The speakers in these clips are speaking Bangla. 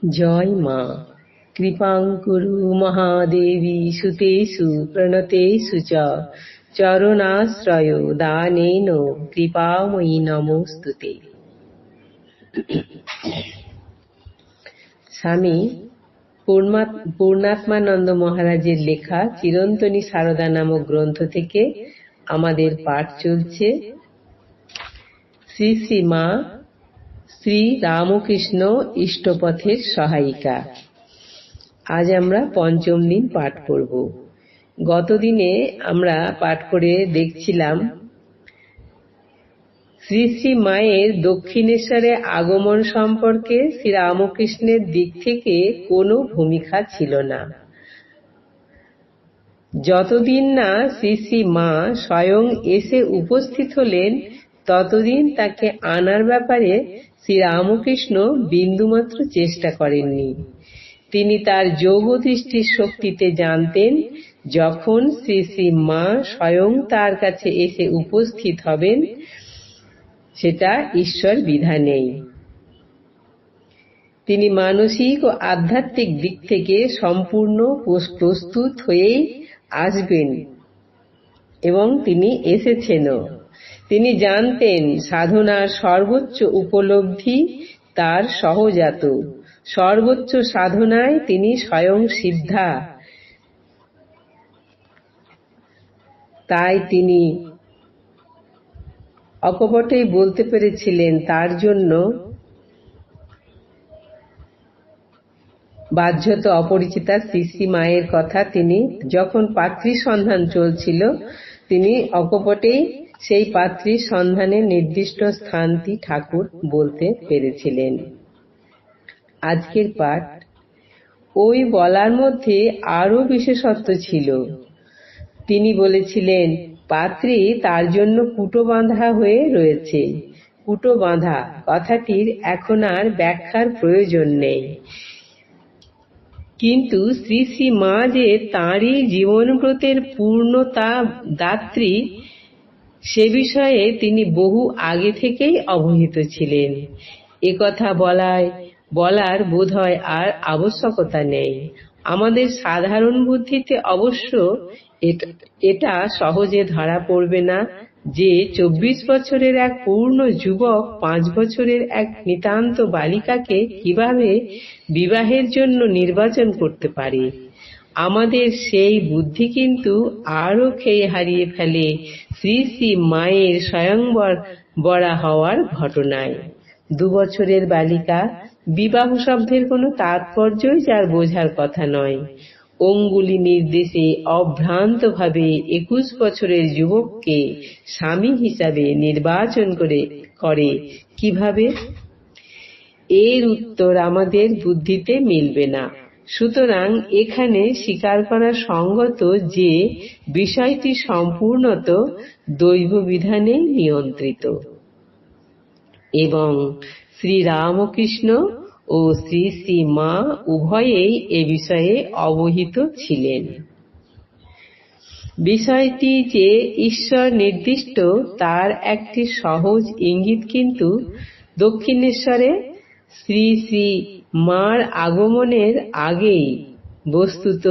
জয় মা। কৃপাং কুরু মহাদেবী সুতেষু প্রণতেষু চ চরণাশ্রয় দানেন কৃপাময়ী নমোস্তুতে। স্বামী পূর্ণাত্মানন্দ মহারাজের লেখা চিরন্তনী সারদা নামক গ্রন্থ থেকে আমাদের পাঠ চলছে। শ্রী শ্রী মা শ্রী রামকৃষ্ণ ইষ্টপথের সহায়িকা। আজ আমরা পঞ্চম দিন পাঠ করব। গতদিনে আমরা পাঠ করে দেখছিলাম শ্রী শ্রী মায়ের দক্ষিণেশ্বরে আগমন সম্পর্কে শ্রী রামকৃষ্ণের দিক থেকে কোনো ভূমিকা ছিল না। যতদিন না শ্রী শ্রী মা স্বয়ং এসে উপস্থিত হলেন ততদিন তাকে আনার ব্যাপারে শ্রী রামকৃষ্ণ বিন্দুমাত্র চেষ্টা করেননি। তিনি তার যোগদৃষ্টির শক্তিতে জানতেন যখন শ্রী শ্রী মা স্বয়ং তার কাছে এসে উপস্থিত হবেন সেটা ঈশ্বর বিধানেই। তিনি মানসিক ও আধ্যাত্মিক দিক থেকে সম্পূর্ণ প্রস্তুত হয়েই আসবেন এবং তিনি এসেছেনও। তিনি জানতেন সাধনার সর্বোচ্চ উপলব্ধি তার সহজাত। সর্বোচ্চ সাধনায় তিনি স্বয়ং সিদ্ধা। তাই তিনি অকপটেই বলতে পেরেছিলেন তার জন্য বাহ্যত অপরিচিতা শ্রী শ্রী মায়ের কথা। তিনি যখন পাত্রীর সন্ধান চলছিল তিনি অকপটেই সেই পাত্রীর সন্ধানে নির্দিষ্ট স্থানটি ঠাকুর বলতে পেরেছিলেন। আজকের পাঠ ওই বলার মধ্যে আরো বিশেষত্ব ছিল। তিনি বলেছিলেন পাত্রী তার জন্য কুটো বাঁধা হয়ে রয়েছে। কুটো বাঁধা কথাটির এখন আর ব্যাখ্যার প্রয়োজন নেই, কিন্তু শ্রী শ্রী মা যে তাঁরই জীবনব্রতের পূর্ণতা দাত্রী সে বিষয়ে তিনি বহু আগে থেকেই অবহিত ছিলেন। একথা বলার বোধহয় আর আবশ্যকতা নেই। আমাদের সাধারণ বুদ্ধিতে অবশ্য এটা সহজে ধরা পড়বে না যে 24 বছরের এক পূর্ণ যুবক 5 বছরের এক নিতান্ত বালিকাকে কিভাবে বিবাহের জন্য নির্বাচন করতে পারে। আমাদের সেই বুদ্ধি কিন্তু আরো খেয়ে হারিয়ে ফেলে শ্রী শ্রী মায়ের স্বয়ংবরা হওয়ার ঘটনায়। 2 বছরের বালিকা বিবাহ শব্দের কোনো তাৎপর্যই যার বোঝার কথা নয়। অঙ্গুলি নির্দেশে অভ্রান্তভাবে 21 বছরের যুবককে স্বামী হিসাবে নির্বাচন করে কিভাবে, এর উত্তর আমাদের বুদ্ধিতে মিলবে না। সুতরাং এখানে স্বীকার করা সঙ্গত যে বিষয়টি সম্পূর্ণত দৈব বিধানে নিয়ন্ত্রিত এবং শ্রী রামকৃষ্ণ ও শ্রী শ্রী মা উভয়েই এ বিষয়ে অবহিত ছিলেন। বিষয়টি যে ঈশ্বর নির্দিষ্ট তার একটি সহজ ইঙ্গিত কিন্তু দক্ষিণেশ্বরে শ্রী শ্রী মার আগমনের আগেই, বস্তুত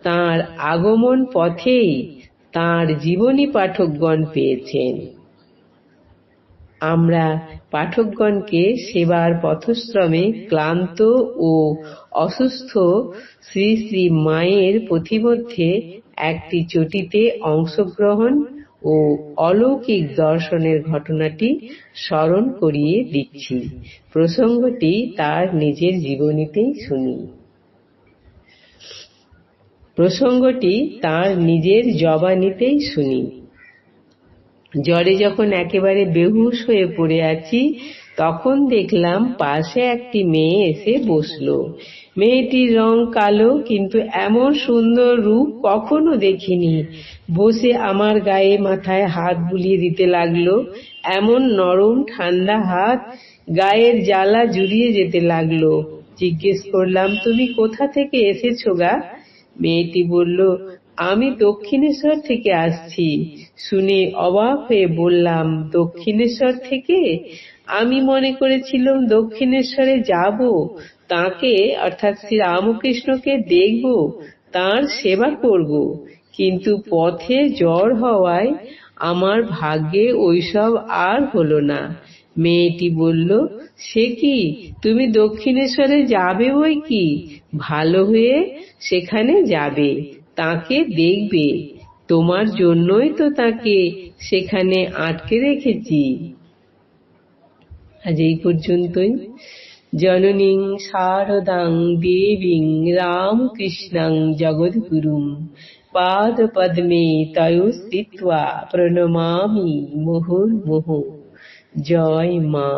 তাঁর আগমন পথেই তাঁর জীবনী পাঠকগণ পেয়েছেন। আমরা পাঠকগণকে সেবার পথশ্রমে ক্লান্ত ও অসুস্থ শ্রী শ্রী মায়ের পথিমধ্যে একটি চটিতে অংশগ্রহণ ও অলৌকিক দর্শনের ঘটনাটি স্মরণ করিয়ে দিচ্ছি। প্রসঙ্গটি তার নিজের জীবনীতেই শুনি। প্রসঙ্গটি তার নিজের জবানিতেই শুনি। জ্বরে যখন একেবারে বেহুশ হয়ে পড়ে আছি তখন দেখলাম পাশে একটি মেয়ে এসে বসলো। মেয়েটির রং কালো, কিন্তু এমন সুন্দর রূপ কখনো দেখিনি। বসে আমার গায়ে মাথায় হাত বুলিয়ে দিতে লাগলো। এমন নরম ঠান্ডা হাত, গায়ের জ্বালা জুড়িয়ে যেতে লাগলো। জিজ্ঞেস করলাম, তুমি কোথা থেকে এসেছো গা? মেয়েটি বলল, আমি দক্ষিণেশ্বর থেকে আসছি। শুনে অবাক হয়ে বললাম, দক্ষিণেশ্বর থেকে? আমি মনে করেছিলাম দক্ষিণেশ্বরে যাব, তাকে অর্থাৎ শ্রী রামকৃষ্ণকে দেখব, তাঁর সেবা করব, কিন্তু পথে জ্বর হওয়ায় আমার ভাগ্যে ওইসব আর হলো না। মেয়েটি বলল, সে কি, তুমি দক্ষিণেশ্বরে যাবে বই কি, ভালো হয়ে সেখানে যাবে, তাকে দেখবে, তোমার জন্যই তো তাকে সেখানে আটকে রেখেছি। আজ এই পর্যন্তই। জননীং শারদাং দেবীং রামকৃষ্ণং জগদ্গুরুম পাদ পদ্মে তয়ো স্থিত্বা প্রণমামি মুহুর্মুহুঃ। জয় মা।